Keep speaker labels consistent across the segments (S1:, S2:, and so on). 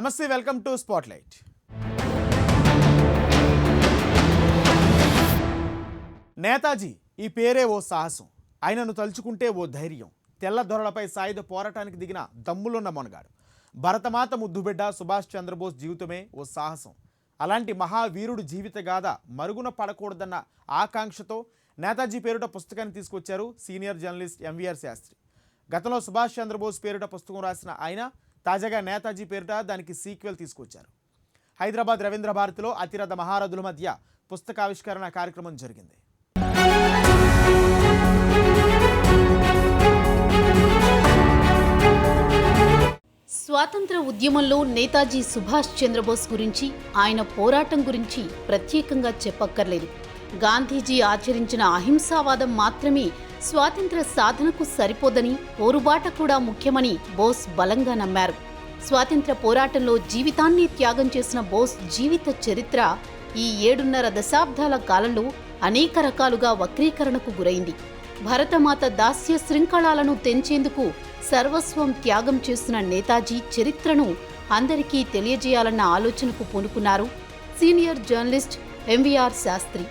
S1: నమస్తే, welcome to spotlight. Netaji ఈ పేరే ఓ సాహసం. ఆయనను తలుచుకుంటే ఓ ధైర్యం. తెల్ల దొరలపై సాయుధ పోరాటానికి దిగిన దమ్ములున్న మొనగాడు. భరతమాత ముద్దుబిడ్డ సుభాష్ చంద్రబోస్ జీవితమే ఓ సాహసం. అలాంటి మహావీరుడు జీవిత గాథ మరుగున పడకూడదన్న ఆకాంక్షతో నేతాజీ పేరుట పుస్తకాన్ని తీసుకొచ్చారు సీనియర్ జర్నలిస్ట్ ఎంవీఆర్ శాస్త్రి. గతంలో సుభాష్ చంద్రబోస్ పేరుట పుస్తకం రాసిన ఆయన తాజాగా నేతాజీ పేరుట దానికి సీక్వెల్ తీసుకొచ్చారు. హైదరాబాద్ రవీంద్ర భారతిలో అతిరథ మహారథుల మధ్య పుస్తకావిష్కరణ కార్యక్రమం జరిగింది.
S2: స్వాతంత్ర ఉద్యమంలో నేతాజీ సుభాష్ చంద్రబోస్ గురించి, ఆయన పోరాటం గురించి ప్రత్యేకంగా చెప్పక్కర్లేదు. గాంధీజీ ఆచరించిన అహింసావాదం మాత్రమే స్వాతంత్ర సాధనకు సరిపోదని, పోరుబాట కూడా ముఖ్యమని బోస్ బలంగా నమ్మారు. స్వాతంత్ర పోరాటంలో జీవితాన్ని త్యాగం చేసిన బోస్ జీవిత చరిత్ర ఈ 7.5 దశాబ్దాల కాలంలో అనేక రకాలుగా వక్రీకరణకు గురైంది. భరతమాత దాస్య శృంఖలాలను తెంచేందుకు సర్వస్వం త్యాగం చేసిన నేతాజీ చరిత్రను అందరికీ తెలియజేయాలన్న ఆలోచనకు పూనుకున్నారు సీనియర్ జర్నలిస్ట్ ఎంవీఆర్ శాస్త్రి.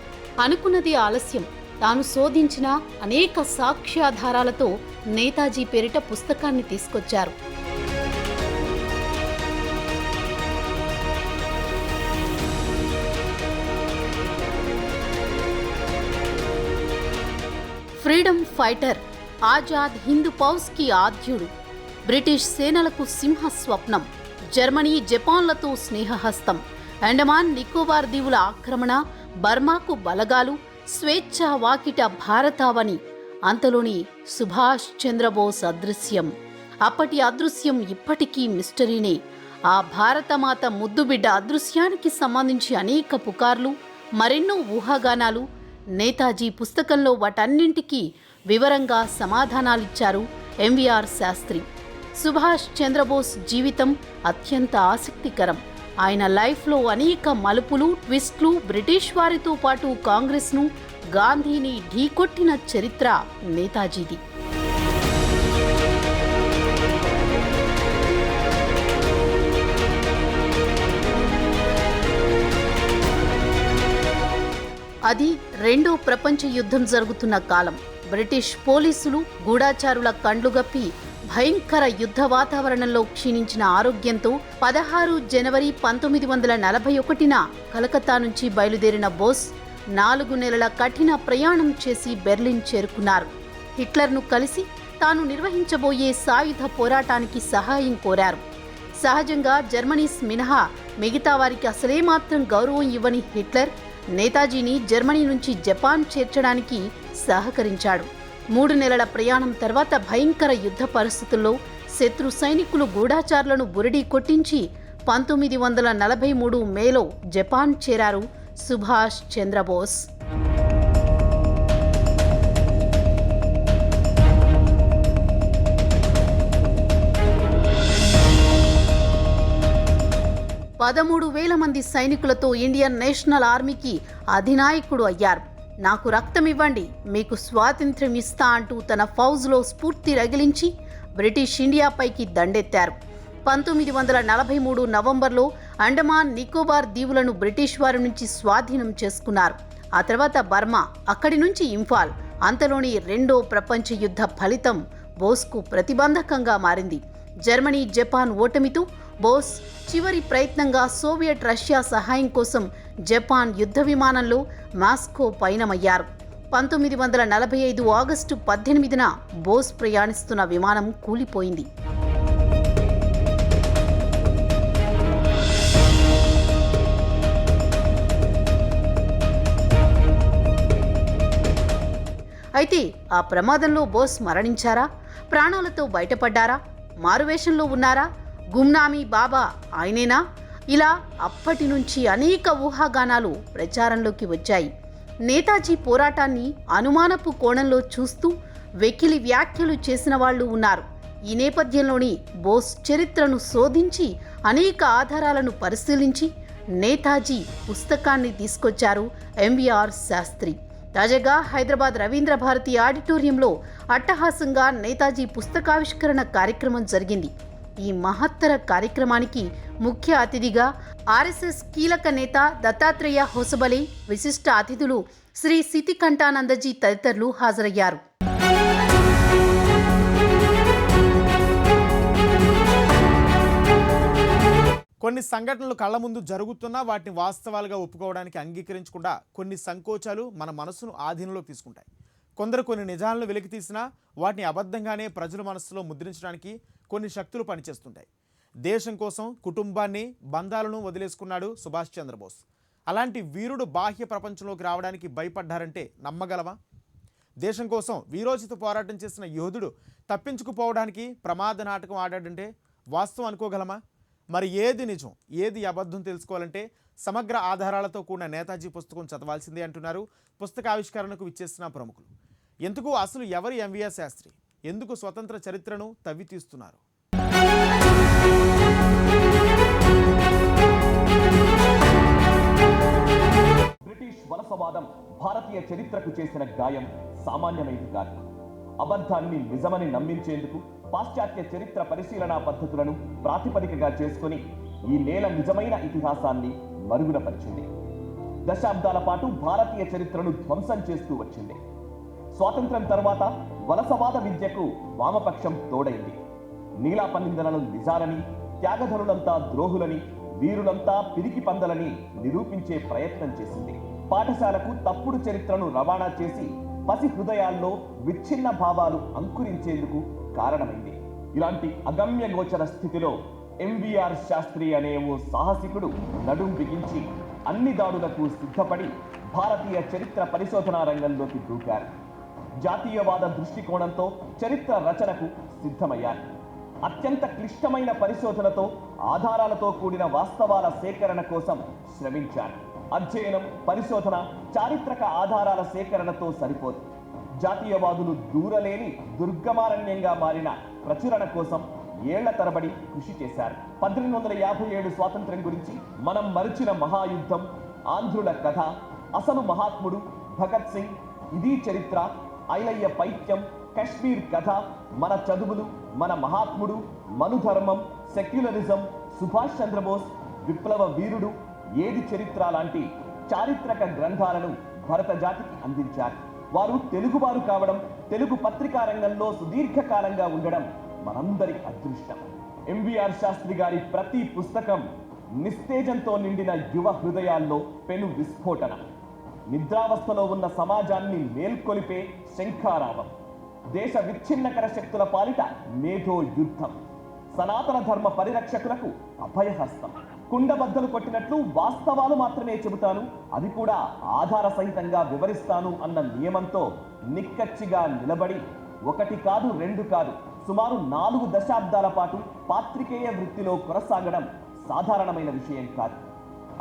S2: అనుకున్నది ఆలస్యం. తాను శోధించిన అనేక సాక్ష్యాధారాలతో నేతాజీ పేరిట పుస్తకాన్ని తీసుకొచ్చారు. ఫ్రీడమ్ ఫైటర్, ఆజాద్ హింద్ ఫౌజ్కి ఆద్యుడు, బ్రిటిష్ సేనలకు సింహ స్వప్నం, జర్మనీ జపాన్లతో స్నేహహస్తం, అండమాన్ నికోబార్ దీవుల ఆక్రమణ, బర్మాకు బలగాలు, స్వేచ్ఛా వాకిట భారతావని, అంతలోని సుభాష్ చంద్రబోస్ అదృశ్యం. అప్పటి అదృశ్యం ఇప్పటికీ మిస్టరీనే. ఆ భారతమాత ముద్దుబిడ్డ అదృశ్యానికి సంబంధించి అనేక పుకార్లు, మరెన్నో ఊహాగానాలు. నేతాజీ పుస్తకంలో వాటన్నింటికీ వివరంగా సమాధానాలిచ్చారు ఎంవీఆర్ శాస్త్రి. సుభాష్ చంద్రబోస్ జీవితం అత్యంత ఆసక్తికరం. ఆయన లైఫ్లో అనేక మలుపులు, ట్విస్ట్లు, బ్రిటిష్ వారితో పాటు కాంగ్రెస్ను, గాంధీని ఢీకొట్టిన చరిత్ర నేతాజీది. అది రెండో ప్రపంచ యుద్ధం జరుగుతున్న కాలం. బ్రిటిష్ పోలీసులు, గూఢాచారుల కండ్లుగప్పి భయంకర యుద్ధ వాతావరణంలో క్షీణించిన ఆరోగ్యంతో 16 జనవరి 1941న కలకత్తా నుంచి బయలుదేరిన బోస్ 4 నెలల కఠిన ప్రయాణం చేసి బెర్లిన్ చేరుకున్నారు. హిట్లర్ను కలిసి తాను నిర్వహించబోయే సాయుధ పోరాటానికి సహాయం కోరారు. సహజంగా జర్మనీస్ మినహా మిగతా వారికి అసలే మాత్రం గౌరవం ఇవ్వని హిట్లర్ నేతాజీని జర్మనీ నుంచి జపాన్ చేర్చడానికి సహకరించాడు. 3 నెలల ప్రయాణం తర్వాత భయంకర యుద్ధ పరిస్థితుల్లో శత్రు సైనికులు గూఢాచారులను బురిడీ కొట్టించి 1943 మేలో జపాన్ చేరారు సుభాష్ చంద్రబోస్. పదమూడు 13,000 మంది సైనికులతో ఇండియన్ నేషనల్ ఆర్మీకి అధినాయకుడు అయ్యారు. నాకు రక్తం ఇవ్వండి, మీకు స్వాతంత్ర్యం ఇస్తా అంటూ తన ఫౌజ్లో స్ఫూర్తి రగిలించి బ్రిటిష్ ఇండియాపైకి దండెత్తారు. 1943 నవంబర్లో అండమాన్ నికోబార్ దీవులను బ్రిటిష్ వారి నుంచి స్వాధీనం చేసుకున్నారు. ఆ తర్వాత బర్మా, అక్కడి నుంచి ఇంఫాల్. అంతలోని రెండో ప్రపంచ యుద్ధ ఫలితం బోస్కు ప్రతిబంధకంగా మారింది. జర్మనీ జపాన్ ఓటమితో బోస్ చివరి ప్రయత్నంగా సోవియట్ రష్యా సహాయం కోసం జపాన్ యుద్ధ విమానంలో మాస్కో పయనమయ్యారు. 1945 ఆగస్టు 18న బోస్ ప్రయాణిస్తున్న విమానం కూలిపోయింది. అయితే ఆ ప్రమాదంలో బోస్ మరణించారా? ప్రాణాలతో బయటపడ్డారా? మారువేషంలో ఉన్నారా? గుమ్నామీ బాబా ఆయనేనా? ఇలా అప్పటి నుంచి అనేక ఊహాగానాలు ప్రచారంలోకి వచ్చాయి. నేతాజీ పోరాటాన్ని అనుమానపు కోణంలో చూస్తూ వెకిలి వ్యాఖ్యలు చేసిన వాళ్ళు ఉన్నారు. ఈ నేపథ్యంలోని బోస్ చరిత్రను శోధించి అనేక ఆధారాలను పరిశీలించి నేతాజీ పుస్తకాన్ని తీసుకొచ్చారు ఎంవీఆర్ శాస్త్రి. తాజాగా హైదరాబాద్ రవీంద్ర భారతి ఆడిటోరియంలో అట్టహాసంగా నేతాజీ పుస్తకావిష్కరణ కార్యక్రమం జరిగింది. ఈ మహత్తర కార్యక్రమానికి ముఖ్య అతిథిగా ఆర్ఎస్ఎస్ కీలక నేత దత్తాత్రేయ హొసబలే, విశిష్ట అతిథులు శ్రీ సితికంఠానందజీ తదితరులు హాజరయ్యారు.
S1: కొన్ని సంఘటనలు కళ్ళ ముందు జరుగుతున్నా వాటిని వాస్తవాలుగా ఒప్పుకోవడానికి అంగీకరించకుండా కొన్ని సంకోచాలు మన మనసును ఆధీనంలో తీసుకుంటాయి. కొందరు కొన్ని నిజాలను వెలికి తీసినా వాటిని అబద్ధంగానే ప్రజల మనస్సులో ముద్రించడానికి కొన్ని శక్తులు పనిచేస్తుంటాయి. దేశం కోసం కుటుంబాన్ని, బంధాలను వదిలేసుకున్నాడు సుభాష్ చంద్రబోస్. అలాంటి వీరుడు బాహ్య ప్రపంచంలోకి రావడానికి భయపడ్డారంటే నమ్మగలవా? దేశం కోసం వీరోచిత పోరాటం చేసిన యోధుడు తప్పించుకుపోవడానికి ప్రమాద నాటకం ఆడాడంటే వాస్తవం అనుకోగలమా? మరి ఏది నిజం, ఏది అబద్ధం తెలుసుకోవాలంటే సమగ్ర ఆధారాలతో కూడిన నేతాజీ పుస్తకం చదవాల్సిందే అంటున్నారు పుస్తకావిష్కరణకు విచ్చేసిన ప్రముఖులు. ఎందుకు అసలు ఎవరు ఎంవీఆర్ శాస్త్రి? ఎందుకు స్వతంత్ర చరిత్రను తవ్వి తీస్తున్నారు?
S3: బ్రిటిష్ వలసవాదం భారతీయ చరిత్రకు చేసిన గాయం సామాన్యమైనది కాదు. అబద్ధాన్ని నిజమని నమ్మించేందుకు పాశ్చాత్య చరిత్ర పరిశీలనా పద్ధతులను ప్రాతిపదికగా చేసుకుని ఈ నేల నిజమైన ఇతిహాసాన్ని మరుగున పరిచింది. దశాబ్దాల పాటు భారతీయ చరిత్రను ధ్వంసం చేస్తూ వచ్చింది. స్వాతంత్ర్యం తర్వాత వలసవాద విద్యకు వామపక్షం తోడైంది. నీలాపనిందలను నిజాలని, త్యాగధనులంతా ద్రోహులని, వీరులంతా పిరికి పందలని నిరూపించే ప్రయత్నం చేసింది. పాఠశాలకు తప్పుడు చరిత్రను రవాణా చేసి పసి హృదయాల్లో విచ్ఛిన్న భావాలు అంకురించేందుకు కారణమైంది. ఇలాంటి అగమ్య గోచర స్థితిలో ఎంవీఆర్ శాస్త్రి అనే ఓ సాహసికుడు నడుం బిగించి అన్ని దాడులకు సిద్ధపడి భారతీయ చరిత్ర పరిశోధనా రంగంలోకి దూకారు. జాతీయవాద దృష్టికోణంతో చరిత్ర రచనకు సిద్ధమయ్యారు. అత్యంత క్లిష్టమైన పరిశోధనతో, ఆధారాలతో కూడిన వాస్తవాల సేకరణ కోసం శ్రమించారు. అధ్యయనం, పరిశోధన చారిత్రక ఆధారాల సేకరణతో సరిపోదు. జాతీయవాదులు దూరలేని దుర్గమారణ్యంగా మారిన ప్రచురణ కోసం ఏళ్ల తరబడి కృషి చేశారు. 1857 స్వాతంత్ర్యం గురించి, మనం మరిచిన మహాయుద్ధం, ఆంధ్రుల కథ, అసలు మహాత్ముడు, భగత్ సింగ్, ఇది చరిత్ర, ఐలయ్య పైత్యం, కశ్మీర్ కథ, మన చదువులు, మన మహాత్ముడు, మనుధర్మం, సెక్యులరిజం, సుభాష్ చంద్రబోస్, విప్లవ వీరుడు, ఏది చరిత్ర లాంటి చారిత్రక గ్రంథాలను భరత జాతికి అందించారు. వారు తెలుగువారు కావడం, తెలుగు పత్రికా రంగంలో సుదీర్ఘకాలంగా ఉండడం మనందరి అదృష్టం. ఎంవీఆర్ శాస్త్రి గారి ప్రతి పుస్తకం నిస్తేజంతో నిండిన యువ హృదయాల్లో పెను విస్ఫోటన. నిద్రావస్థలో ఉన్న సమాజాన్ని మేల్కొలిపే శంఖారావం. దేశ విచ్ఛిన్నకర శక్తుల పాలిట మేధో యుద్ధం. సనాతన ధర్మ పరిరక్షకులకు అభయహస్తం. కుండబద్దలు కొట్టినట్లు వాస్తవాలు మాత్రమే చెబుతాను, అది కూడా ఆధార సహితంగా వివరిస్తాను అన్న నియమంతో నిక్కచ్చిగా నిలబడి ఒకటి కాదు, రెండు కాదు, సుమారు 4 దశాబ్దాల పాటు పాత్రికేయ వృత్తిలో కొనసాగడం సాధారణమైన విషయం కాదు.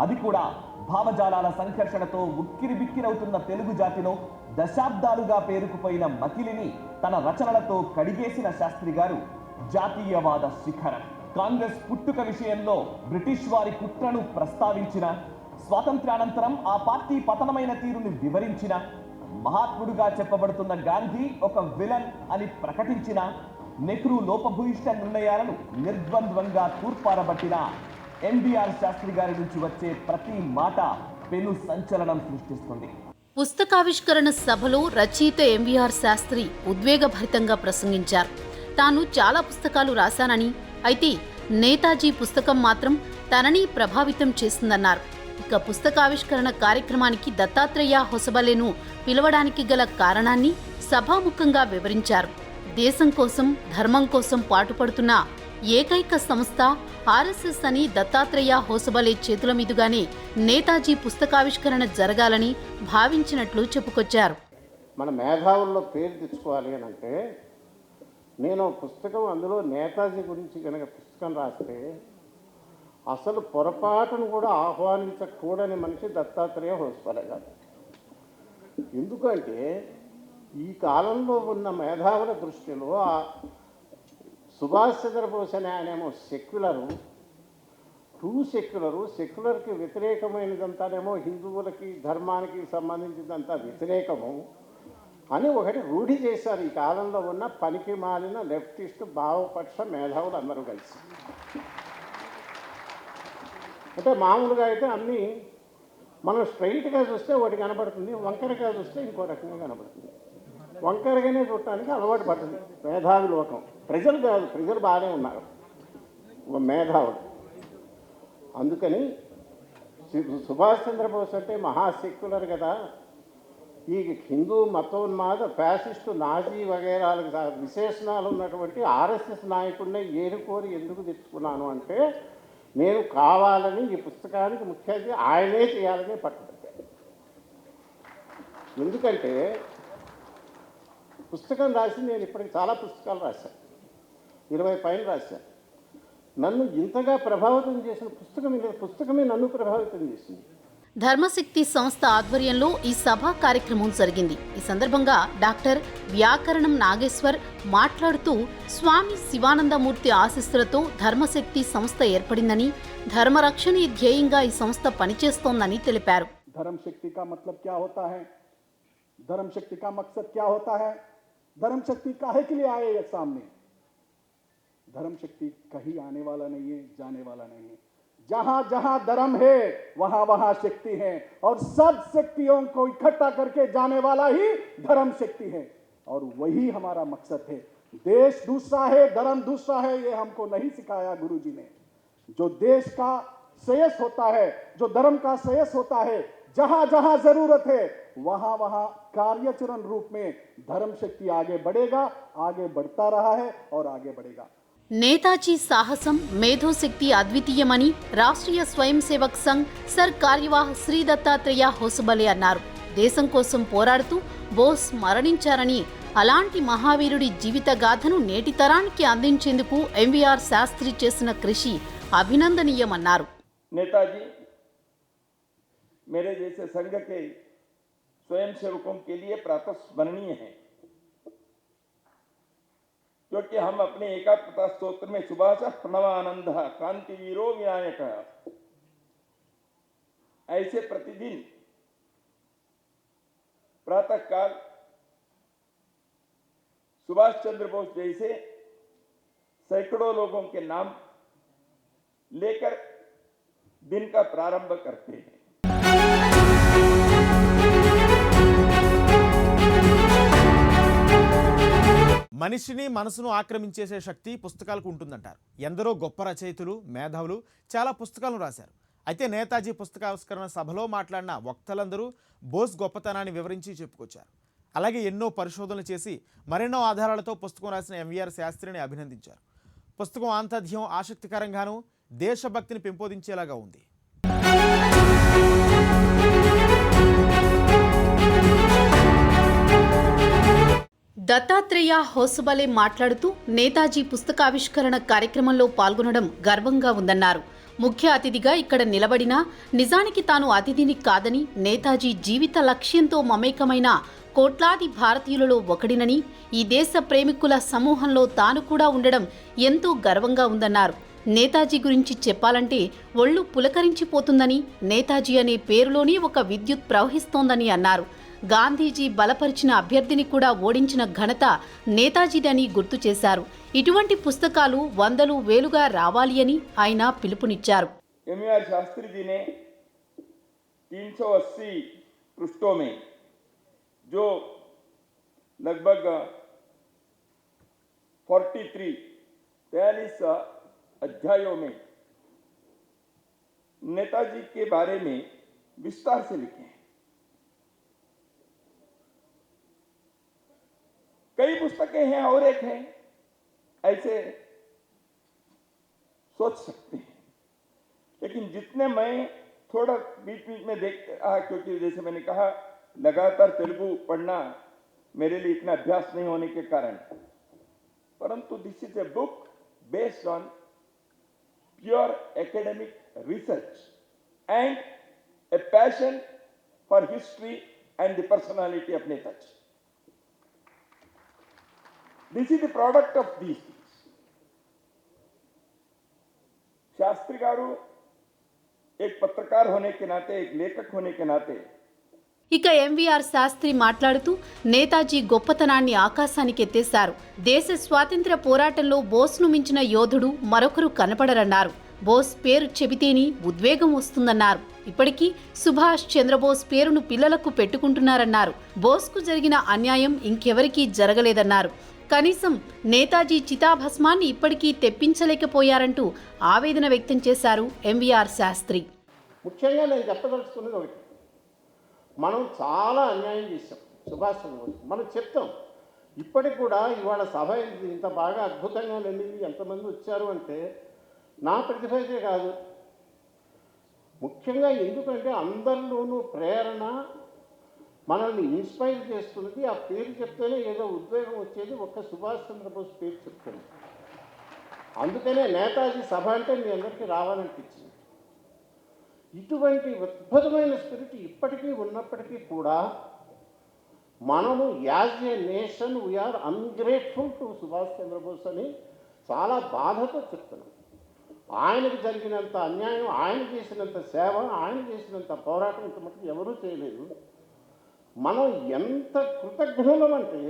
S3: అది కూడా భావజాలాల సంఘర్షణతో ఉక్కిరిబిక్కిరవుతున్న తెలుగు జాతిలో దశాబ్దాలుగా పేరుకుపోయిన మకిలిని తన రచనలతో కడిగేసిన శాస్త్రి గారు జాతీయవాద శిఖరం. కాంగ్రెస్ పుట్టుక విషయంలో బ్రిటిష్ వారి కుట్రను ప్రస్తావించిన, స్వాతంత్ర్యానంతరం ఆ పార్టీ పతనమైన తీరుని వివరించిన, మహాత్ముడుగా చెప్పబడుతున్న గాంధీ ఒక విలన్ అని ప్రకటించిన, నెహ్రూ లోపభూయిష్ట నిర్ణయాలను నిర్ద్వంద్వంగా తూర్పారబట్టిన ఎంవీఆర్ శాస్త్రి గారి నుంచి వచ్చే ప్రతి మాట పెను సంచలనం సృష్టిస్తుంది.
S2: పుస్తకావిష్కరణ సభలో రచయిత ఎంవీఆర్ శాస్త్రి ఉద్వేగభరితంగా ప్రసంగించారు. తాను చాలా పుస్తకాలు రాశానని, అయితే నేతాజీ పుస్తకం మాత్రం తనని ప్రభావితం చేసిందన్నారు. ఇక పుస్తకావిష్కరణ కార్యక్రమానికి దత్తాత్రేయ హొసబలేను పిలవడానికి గల కారణాన్ని సభాముఖంగా వివరించారు. దేశం కోసం, ధర్మం కోసం పాటుపడుతున్న ఏకైక సంస్థ ఆర్ఎస్ఎస్ అని దత్తాత్రేయ హొసబలే చేతుల మీదుగానే నేతాజీ పుస్తకావిష్కరణ జరగాలని భావించినట్లు చెప్పుకొచ్చారు.
S4: మన మేధావుల్లో పేరు తెచ్చుకోవాలి అని అంటే, నేను పుస్తకం అందులో నేతాజీ గురించి కనుక పుస్తకం రాస్తే అసలు పొరపాటును కూడా ఆహ్వానించకూడని మనిషి దత్తాత్రేయ హొసబలే గారు. ఎందుకంటే ఈ కాలంలో ఉన్న మేధావుల దృష్టిలో సుభాష్ చంద్రబోస్ అనే ఆయనేమో సెక్యులరు, సెక్యులర్కి వ్యతిరేకమైనదంతానేమో హిందువులకి, ధర్మానికి సంబంధించినంతా వ్యతిరేకము అని ఒకటి రూఢి చేశారు ఈ కాలంలో ఉన్న పనికి మాలిన లెఫ్టిస్ట్ భావపక్ష మేధావులు అందరూ కలిసి. అంటే మామూలుగా అయితే అన్నీ మనం స్ట్రైట్గా చూస్తే ఒకటి కనబడుతుంది, వంకరగా చూస్తే ఇంకో రకంగా కనబడుతుంది. వంకరగానే చూడటానికి అలవాటు పడుతుంది మేధావి లోకం. ప్రజలు కాదు, ప్రజలు బాగానే ఉన్నారు, మేధావులు. అందుకని సుభాష్ చంద్రబోస్ అంటే మహాశక్తులరు కదా. ఈ హిందూ మతోన్మాద ఫ్యాసిస్టు నాజీ వగైరాలకు విశేషణాలు ఉన్నటువంటి ఆర్ఎస్ఎస్ నాయకుడిని ఏరుకోరి ఎందుకు తెచ్చుకున్నాను అంటే, నేను కావాలని ఈ పుస్తకానికి ముఖ్యంగా ఆయనే చేయాలని పట్టుబట్టాను. ఎందుకంటే పుస్తకం రాసి నేను ఇప్పటికి చాలా పుస్తకాలు రాశాను, 20 పైన రాశాను. నన్ను ఇంతగా ప్రభావితం చేసిన పుస్తకమే నన్ను ప్రభావితం చేసింది.
S2: ధర్మశక్తి సంస్థ ఆధ్వర్యంలో ఈ సభా కార్యక్రమం జరిగింది. ఈ సందర్భంగా డాక్టర్ వ్యాకరణం నాగేశ్వర్ మాట్లాడుతూ స్వామి శివానందమూర్తి ఆశీస్సులతో ధర్మశక్తి సంస్థ ఏర్పడిందని, ధర్మరక్షణే ధ్యేయంగా ఈ సంస్థ పనిచేస్తోందని తెలిపారు.
S5: धर्मशक्ति का मतलब क्या होता है, धर्मशक्ति का मकसद क्या होता है, धर्मशक्ति काहे के लिए आए ये सामने? धर्मशक्ति कहीं आने वाला नहीं है, जाने वाला नहीं है। जहां जहां धर्म है वहां वहां शक्ति है, और सब शक्तियों को इकट्ठा करके जाने वाला ही धर्म शक्ति है, और वही हमारा मकसद है। देश दूसरा है, धर्म दूसरा है, ये हमको नहीं सिखाया गुरुजी ने। जो देश का श्रेयस होता है, जो धर्म का श्रेयस होता है, जहां जहां जरूरत है वहां वहां कार्यचरण रूप में धर्म शक्ति आगे बढ़ेगा, आगे बढ़ता रहा है और आगे बढ़ेगा।
S2: నేతాజీ సాహసం, మేధోశక్తి అద్వితీయమని రాష్ట్రీయ స్వయం సేవక్ సంఘ్ సర్ కార్యవాహ్ శ్రీ దత్తాత్రేయ హోసబలే అన్నారు. దేశం కోసం పోరాడుతూ బోస్ మరణించారని, అలాంటి మహావీరుడి జీవిత గాథను నేటి తరానికి అందించేందుకు ఎంవీఆర్ శాస్త్రి చేసిన కృషి అభినందనీయమన్నారు.
S6: नेताजी मेरे जैसे संघ के स्वयं सेवकों के लिए प्रातस्मरणीय है, क्योंकि हम अपने एकात्मता स्तोत्र में सुभाष प्रणवानंद क्रांतिवीरो विनायक ऐसे प्रतिदिन प्रातः काल सुभाष चंद्र बोस जैसे सैकड़ों लोगों के नाम लेकर दिन का प्रारंभ करते हैं।
S1: మనిషిని మనసును ఆక్రమించేసే శక్తి పుస్తకాలకు ఉంటుందంటారు. ఎందరో గొప్ప రచయితలు, మేధావులు చాలా పుస్తకాలను రాశారు. అయితే నేతాజీ పుస్తకావిష్కరణ సభలో మాట్లాడిన వక్తలందరూ బోస్ గొప్పతనాన్ని వివరించి చెప్పుకొచ్చారు. అలాగే ఎన్నో పరిశోధనలు చేసి మరెన్నో ఆధారాలతో పుస్తకం రాసిన ఎంవీఆర్ శాస్త్రిని అభినందించారు. పుస్తకం ఆంతర్యం ఆసక్తికరంగానూ దేశభక్తిని పెంపొందించేలాగా ఉంది.
S2: దత్తాత్రేయ హోసబలే మాట్లాడుతూ నేతాజీ పుస్తకావిష్కరణ కార్యక్రమంలో పాల్గొనడం గర్వంగా ఉందన్నారు. ముఖ్య అతిథిగా ఇక్కడ నిలబడినా నిజానికి తాను అతిథిని కాదని, నేతాజీ జీవిత లక్ష్యంతో మమేకమైన కోట్లాది భారతీయులలో ఒకడినని, ఈ దేశ ప్రేమికుల సమూహంలో తాను కూడా ఉండడం ఎంతో గర్వంగా ఉందన్నారు. నేతాజీ గురించి చెప్పాలంటే ఒళ్ళు పులకరించిపోతుందని, నేతాజీ అనే పేరులోనే ఒక విద్యుత్ ప్రవహిస్తోందని అన్నారు. గాంధీజీ బలపరిచిన అభ్యర్థిని కూడా ఓడించిన ఘనత నేతాజీదని గుర్తు చేశారు. ఇటువంటి పుస్తకాలు వందలు వేలుగా రావాలి అని ఆయన పిలుపునిచ్చారు.
S6: एमवीआर शास्त्री जी ने 380 पृष्ठों में जो लगभग 43 अध्यायों में नेताजी के बारे में विस्तार से लिखे हैं। कई पुस्तकें हैं और एक है, ऐसे सोच सकते हैं, लेकिन जितने मैं थोड़ा बीच बीच में देखते रहा, क्योंकि जैसे मैंने कहा लगातार तेलुगु पढ़ना मेरे लिए इतना अभ्यास नहीं होने के कारण, परंतु this is a book based on pure academic research and a passion for history and the personality of Netaji. This is the product of these things. Shastri garu एक पत्रकार होने के नाते, एक लेखक होने के नाते
S2: ఇక ఎంవీఆర్ శాస్త్రి మాట్లాడుతూ నేతాజీ గొప్పతనాన్ని ఆకాశానికెత్తేశారు. దేశ స్వాతంత్ర్య పోరాటంలో బోస్ను మించిన యోధుడు మరొకరు కనపడరన్నారు. బోస్ పేరు చెబితేనే ఉద్వేగం వస్తుందన్నారు. ఇప్పటికీ సుభాష్ చంద్రబోస్ పేరును పిల్లలకు పెట్టుకుంటున్నారన్నారు. బోస్కు జరిగిన అన్యాయం ఇంకెవరికీ జరగలేదన్నారు. కనీసం నేతాజీ చితాభస్మాన్ని ఇప్పటికీ తెప్పించలేకపోయారంటూ ఆవేదన వ్యక్తం చేశారు ఎంవీఆర్ శాస్త్రి.
S4: ముఖ్యంగా నేను చెప్పదలుచుకున్నది ఒకటి, మనం చాలా అన్యాయం చేశాం సుభాష్ చంద్రబోస్. మనం చెప్తాం ఇప్పటికి కూడా. ఇవాళ సభ ఇంత బాగా అద్భుతంగా వెళ్ళింది, ఎంతమంది వచ్చారు అంటే నా ప్రతిభైతే కాదు, ముఖ్యంగా ఎందుకంటే అందరిలోనూ ప్రేరణ మనల్ని ఇన్స్పైర్ చేస్తున్నది. ఆ పేరు చెప్తేనే ఏదో ఉద్వేగం వచ్చేది, ఒక్క సుభాష్ చంద్రబోస్ పేరు చెప్తుంది. అందుకనే నేతాజీ సభ అంటే మీ అందరికీ రావాలనిపించింది. ఇటువంటి అద్భుతమైన స్పిరిట్ ఇప్పటికీ ఉన్నప్పటికీ కూడా మనము as a nation we are ungrateful to Subhash Chandrabose అని చాలా బాధతో చెప్తున్నాం. ఆయనకు జరిగినంత అన్యాయం, ఆయన చేసినంత సేవ, ఆయన చేసినంత పోరాటం ఇంత మటుకు ఎవరూ చేయలేదు. మనం ఎంత కృతజ్ఞులమంటే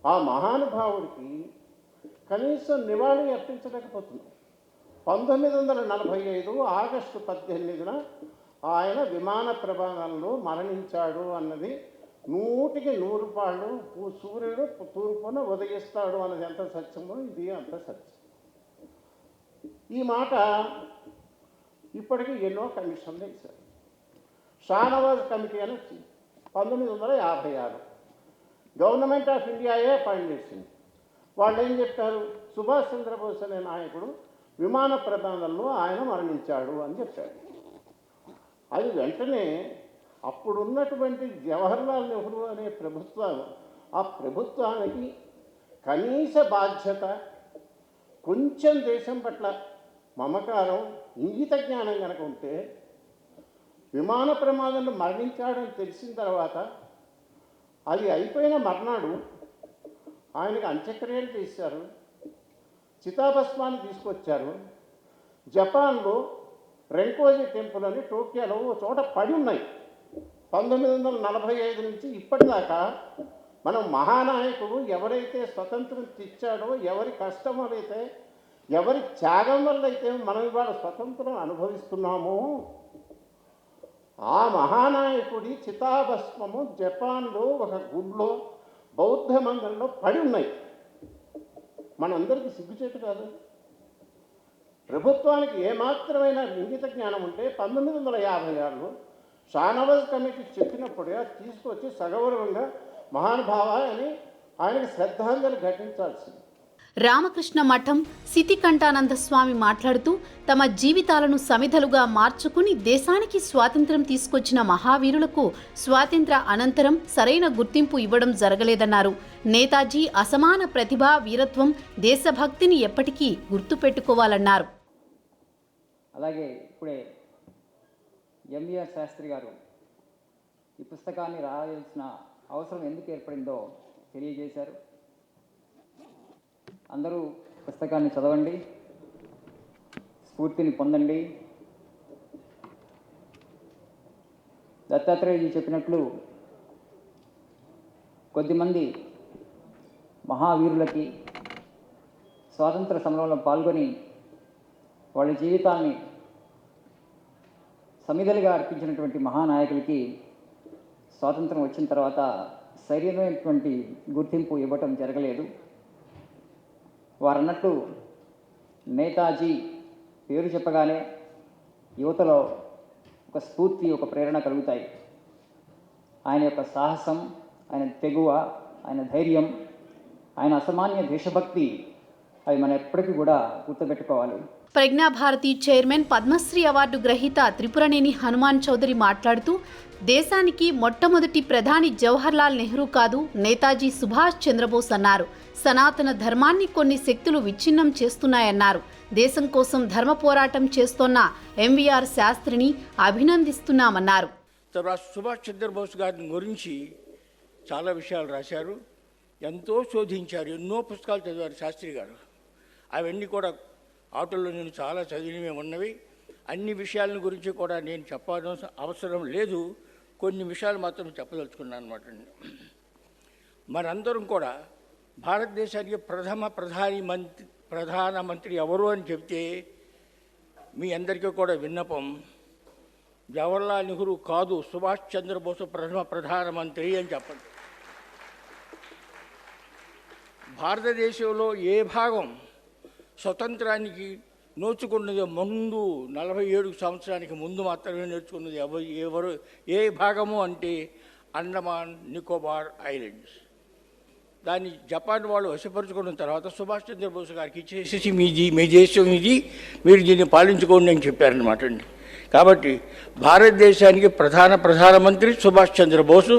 S4: ఆ మహానుభావుడికి కనీసం నివాళి అర్పించలేకపోతున్నాం. 1945 ఆగస్టు 18న ఆయన విమాన ప్రమాదంలో మరణించాడు అన్నది 100కి 100 పాళ్ళు. సూర్యుడు తూర్పున ఉదయిస్తాడు అన్నది ఎంత సత్యమో ఇది అంత సత్యం. ఈ మాట ఇప్పటికీ ఎన్నో కమిషన్లు వేశారు. షానవాజ్ కమిటీ అని వచ్చింది 1956. గవర్నమెంట్ ఆఫ్ ఇండియాయే అపాయింట్ చేసింది. వాళ్ళు ఏం చెప్పారు, సుభాష్ చంద్రబోస్ అనే నాయకుడు విమాన ప్రమాదంలో ఆయన మరణించాడు అని చెప్పారు. అది వెంటనే అప్పుడున్నటువంటి జవహర్లాల్ నెహ్రూ అనే ఆ ప్రభుత్వానికి కనీస బాధ్యత, కొంచెం దేశం పట్ల మమకారం, ఇంగిత జ్ఞానం కనుక ఉంటే విమాన ప్రమాదంలో మరణించాడని తెలిసిన తర్వాత అది అయిపోయిన మర్నాడు ఆయనకు అంత్యక్రియలు చేశారు, చితాభస్మాన్ని తీసుకొచ్చారు. జపాన్లో రెంకోజీ టెంపుల్ అని టోక్యోలో ఓ చోట పడి ఉన్నాయి. 1945 నుంచి ఇప్పటిదాకా మనం మహానాయకుడు ఎవరైతే స్వతంత్రం తెచ్చాడో, ఎవరి కష్టం వల్లైతే, ఎవరి త్యాగం వల్ల అయితే మనం ఇవాళ స్వతంత్రం అనుభవిస్తున్నామో ఆ మహానాయకుడి చితాభస్మము జపాన్లో ఒక గుడిలో బౌద్ధ మందిరంలో పడి ఉన్నాయి. మనందరికీ సిగ్గుచేటు కాదు. ప్రభుత్వానికి ఏమాత్రమైన ఇంగిత జ్ఞానం ఉంటే 1956లో షానవాజ్ కమిటీ చెప్పినప్పుడే అది తీసుకొచ్చి సగౌరవంగా మహానుభావ అని ఆయనకి శ్రద్ధాంజలి ఘటించాల్సింది.
S2: రామకృష్ణ మఠం సితికంఠానంద స్వామి మాట్లాడుతూ తమ జీవితాలను సమిధలుగా మార్చుకుని దేశానికి స్వాతంత్ర్యం తీసుకొచ్చిన మహావీరులకు స్వాతంత్ర అనంతరం సరైన గుర్తింపు ఇవ్వడం జరగలేదన్నారు. నేతాజీ అసమాన ప్రతిభ, వీరత్వం, దేశభక్తిని ఎప్పటికీ గుర్తుపెట్టుకోవాలన్నారు.
S7: అలాగే ఇప్పుడే ఎంవీఆర్ శాస్త్రి గారు ఈ పుస్తకాన్ని రాయాల్సిన అవసరం ఎందుకు ఏర్పడిందో తెలియజేశారు. అందరూ పుస్తకాన్ని చదవండి, స్ఫూర్తిని పొందండి. దత్తాత్రేయజీ చెప్పినట్లు కొద్దిమంది మహావీరులకి స్వాతంత్ర సమరంలో పాల్గొని వాళ్ళ జీవితాన్ని సమిధలుగా అర్పించినటువంటి మహానాయకులకి స్వాతంత్రం వచ్చిన తర్వాత సరైనటువంటి గుర్తింపు ఇవ్వటం జరగలేదు. వారన్నట్టు నేతాజీ పేరు చెప్పగానే యువతలో ఒక స్ఫూర్తి, ఒక ప్రేరణ కలుగుతాయి. ఆయన యొక్క సాహసం, ఆయన తెగువ, ఆయన ధైర్యం, ఆయన అసామాన్య దేశభక్తి అవి మనం ఎప్పటికీ కూడా గుర్తుపెట్టుకోవాలి.
S2: ప్రజ్ఞాభారతి చైర్మన్, పద్మశ్రీ అవార్డు గ్రహీత త్రిపురనేని హనుమాన్ చౌదరి మాట్లాడుతూ దేశానికి మొట్టమొదటి ప్రధాని జవహర్లాల్ నెహ్రూ కాదు, నేతాజీ సుభాష్ చంద్రబోస్ అన్నారు. సనాతన ధర్మాన్ని కొన్ని శక్తులు విచ్ఛిన్నం చేస్తున్నాయన్నారు. దేశం కోసం ధర్మ పోరాటం చేస్తోన్న ఎంవీఆర్ శాస్త్రిని అభినందిస్తున్నామన్నారు.
S8: తర్వాత సుభాష్ చంద్రబోస్ గారి గురించి చాలా విషయాలు రాశారు, ఎంతో శోధించారు, ఎన్నో పుస్తకాలు చదివారు శాస్త్రి గారు. అవన్నీ కూడా ఆటోలో నేను చాలా చదివినవి ఉన్నవి. అన్ని విషయాల గురించి కూడా నేను చెప్పాల్సిన అవసరం లేదు, కొన్ని విషయాలు మాత్రం చెప్పదలుచుకున్నాను అనమాట. మనందరం కూడా భారతదేశానికి ప్రధానమంత్రి ఎవరు అని చెప్తే మీ అందరికీ కూడా విన్నపం, జవహర్లాల్ నెహ్రూ కాదు సుభాష్ చంద్రబోస్ ప్రధానమంత్రి అని చెప్పండి. భారతదేశంలో ఏ భాగం స్వతంత్రానికి నోచుకున్నది ముందు 47 సంవత్సరానికి ముందు మాత్రమే నేర్చుకున్నది ఎవరు ఏ భాగము అంటే అండమాన్ నికోబార్ ఐలాండ్స్. దాన్ని జపాన్ వాళ్ళు వశపరుచుకున్న తర్వాత సుభాష్ చంద్రబోస్ గారికి ఇచ్చేసి మీ దేశం ఇది, మీరు దీన్ని పాలించుకోండి అని చెప్పారనమాట అండి. కాబట్టి భారతదేశానికి ప్రధానమంత్రి సుభాష్ చంద్రబోసు.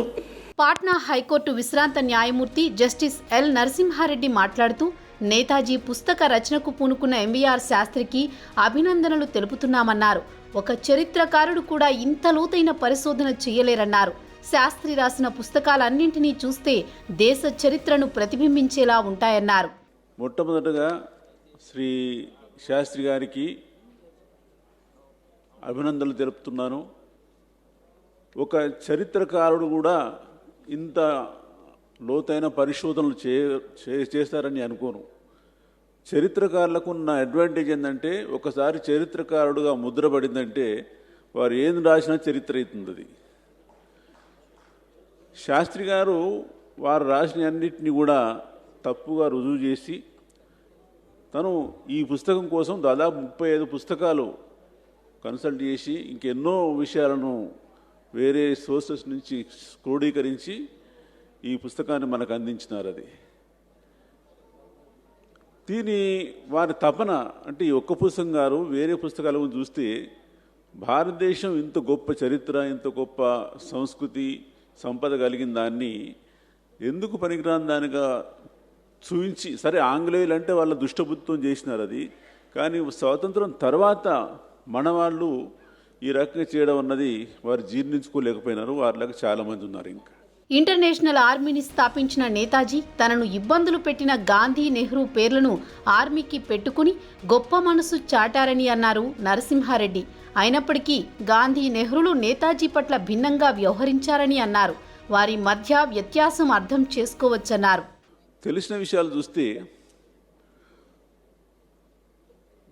S2: పాట్నా హైకోర్టు విశ్రాంత న్యాయమూర్తి జస్టిస్ ఎల్ నరసింహారెడ్డి మాట్లాడుతూ, నేతాజీ పుస్తక రచనకు పూనుకున్న ఎంవీఆర్ శాస్త్రికి అభినందనలు తెలుపుతున్నామన్నారు. ఒక చరిత్రకారుడు కూడా ఇంత లోతైన పరిశోధన చేయలేరన్నారు. శాస్త్రి రాసిన పుస్తకాలన్నింటినీ చూస్తే దేశ చరిత్రను ప్రతిబింబించేలా ఉంటాయన్నారు.
S9: మొట్టమొదటగా శ్రీ శాస్త్రి గారికి అభినందనలు తెలుపుతున్నాను. ఒక చరిత్రకారుడు కూడా ఇంత లోతైన పరిశోధనలు చేస్తారని అనుకోను. చరిత్రకారులకు ఉన్న అడ్వాంటేజ్ ఏంటంటే, ఒకసారి చరిత్రకారుడుగా ముద్రపడిందంటే వారు ఏం రాసినా చరిత్ర అవుతుంది. శాస్త్రి గారు వారు రాసిన అన్నింటినీ కూడా తప్పుగా రుజువు చేసి, తను ఈ పుస్తకం కోసం దాదాపు 35 పుస్తకాలు కన్సల్ట్ చేసి ఇంకెన్నో విషయాలను వేరే సోర్సెస్ నుంచి క్రోడీకరించి ఈ పుస్తకాన్ని మనకు అందించినారు. అది వారి తపన అంటే ఈ ఒక్క పుస్తకం గారు వేరే పుస్తకాలను చూస్తే భారతదేశం ఇంత గొప్ప చరిత్ర, ఇంత గొప్ప సంస్కృతి సంపద కలిగిన దాన్ని ఎందుకు పనికిరాని దానిగా చూపించి, సరే ఆంగ్లేయులు అంటే వాళ్ళ దుష్టబుద్ధితో చేసినారు అది, కానీ స్వాతంత్రం తర్వాత మన వాళ్ళు ఈ రకంగా చేయడం అన్నది వారు జీర్ణించుకోలేకపోయినారు. వారిలాగా చాలామంది ఉన్నారు. ఇంకా
S2: ఇంటర్నేషనల్ ఆర్మీని స్థాపించిన నేతాజీ తనను ఇబ్బందులు పెట్టిన గాంధీ, నెహ్రూ పేర్లను ఆర్మీకి పెట్టుకుని గొప్ప మనసు చాటారని అన్నారు నరసింహారెడ్డి. అయినప్పటికీ గాంధీ, నెహ్రూలు నేతాజీ పట్ల భిన్నంగా వ్యవహరించారని అన్నారు. వారి మధ్య వ్యత్యాసం అర్థం చేసుకోవచ్చన్నారు.
S9: తెలిసిన విషయాలు చూస్తే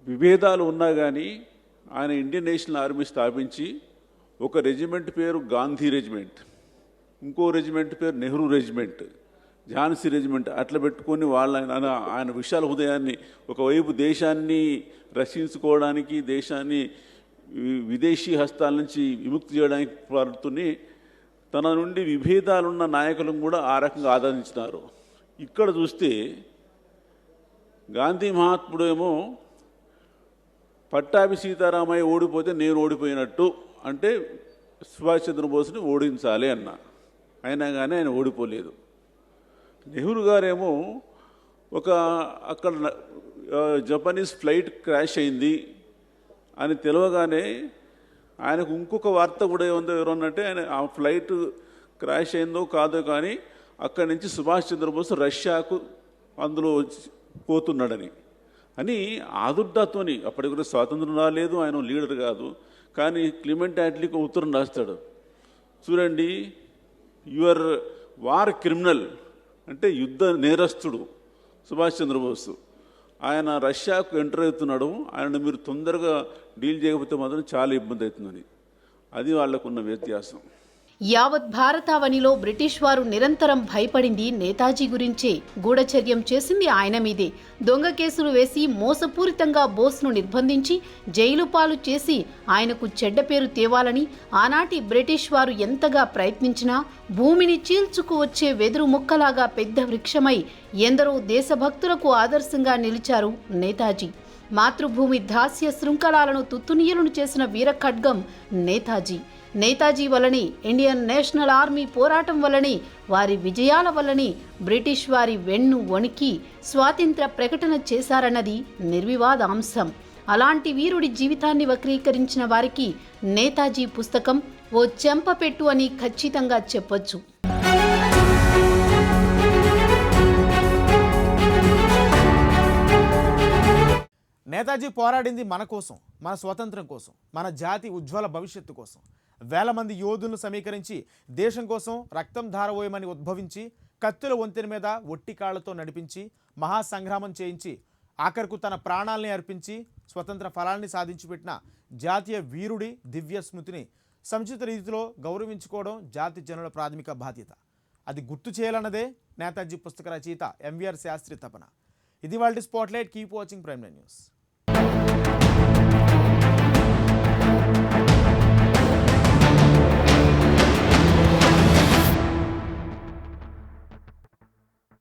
S9: విభేదాలు ఉన్నా కానీ ఆయన ఇండియన్ నేషనల్ ఆర్మీ స్థాపించి ఒక రెజిమెంట్ పేరు గాంధీ రెజిమెంట్, ఇంకో రెజిమెంట్ పేరు నెహ్రూ రెజిమెంట్, ఝాన్సీ రెజిమెంట్ అట్లా పెట్టుకొని ఆయన విశాల హృదయాన్ని ఒకవైపు దేశాన్ని రక్షించుకోవడానికి, దేశాన్ని విదేశీ హస్తాల నుంచి విముక్తి చేయడానికి పాటుతూనే తన నుండి విభేదాలున్న నాయకులను కూడా ఆ రకంగా ఆదరించినారు. ఇక్కడ చూస్తే గాంధీ మహాత్ముడేమో పట్టాభి సీతారామయ్య ఓడిపోతే నేను ఓడిపోయినట్టు, అంటే సుభాష్ చంద్రబోస్ని ఓడించాలి అన్న, అయినా కానీ ఆయన ఓడిపోలేదు. నెహ్రూ గారేమో అక్కడ జపనీస్ ఫ్లైట్ క్రాష్ అయింది అని తెలియగానే ఆయనకు ఇంకొక వార్త కూడా ఏముందో ఎవరన్నంటే, ఆయన ఆ ఫ్లైట్ క్రాష్ అయిందో కాదో కానీ అక్కడి నుంచి సుభాష్ చంద్రబోస్ రష్యాకు అందులో పోతున్నాడని ఆదుర్దాతోని, అప్పటికి కూడా స్వాతంత్రం రాలేదు, ఆయన లీడర్ కాదు, కానీ క్లిమెంట్ యాట్లీకి ఉత్తరం రాస్తాడు, చూడండి యువర్ వార్ క్రిమినల్ అంటే యుద్ధ నేరస్తుడు సుభాష్ చంద్రబోస్, ఆయన రష్యాకు ఎంటర్ అవుతున్నాడు, ఆయన మీరు తొందరగా డీల్ చేయకపోతే మాత్రం చాలా ఇబ్బంది అవుతుందని. అది వాళ్లకున్న వ్యత్యాసం.
S2: యావత్ భారతావనిలో బ్రిటిష్ వారు నిరంతరం భయపడింది నేతాజీ గురించే. గూఢచర్యం చేసింది ఆయన మీదే. దొంగ కేసులు వేసి మోసపూరితంగా బోస్ను నిర్బంధించి జైలు పాలు చేసి ఆయనకు చెడ్డ పేరు తేవాలని ఆనాటి బ్రిటిష్ వారు ఎంతగా ప్రయత్నించినా భూమిని చీల్చుకు వచ్చే వెదురు ముక్కలాగా పెద్ద వృక్షమై ఎందరో దేశభక్తులకు ఆదర్శంగా నిలిచారు నేతాజీ. మాతృభూమి దాస్య శృంఖలాలను తుత్తునియలను చేసిన వీర ఖడ్గం నేతాజీ. నేతాజీ వల్లనే ఇండియన్ నేషనల్ ఆర్మీ పోరాటం వల్లనే, వారి విజయాల వల్లనే బ్రిటిష్ వారి వెన్ను వణికి స్వాతంత్ర్య ప్రకటన చేశారన్నది నిర్వివాదాంశం. అలాంటి వీరుడి జీవితాన్ని వక్రీకరించిన వారికి నేతాజీ పుస్తకం ఓ చెంపపెట్టు అని ఖచ్చితంగా చెప్పొచ్చు.
S1: నేతాజీ పోరాడింది మన కోసం, మన స్వాతంత్రం కోసం, మన జాతి ఉజ్వల భవిష్యత్తు కోసం. వేల మంది యోధులను సమీకరించి దేశం కోసం రక్తం ధారవోయమని ఉద్భవించి కత్తుల వంతెన మీద ఒట్టి కాళ్లతో నడిపించి మహాసంగ్రామం చేయించి ఆఖరుకు తన ప్రాణాల్ని అర్పించి స్వతంత్ర ఫలాన్ని సాధించి పెట్టిన జాతీయ వీరుడి దివ్య స్మృతిని సముచిత రీతిలో గౌరవించుకోవడం జాతి జనుల ప్రాథమిక బాధ్యత. అది గుర్తు చేయాలన్నదే నేతాజీ పుస్తక రచయిత ఎంవీఆర్ శాస్త్రి తపన. ఇది వాళ్ళ spotlight. Keep watching prime nine news.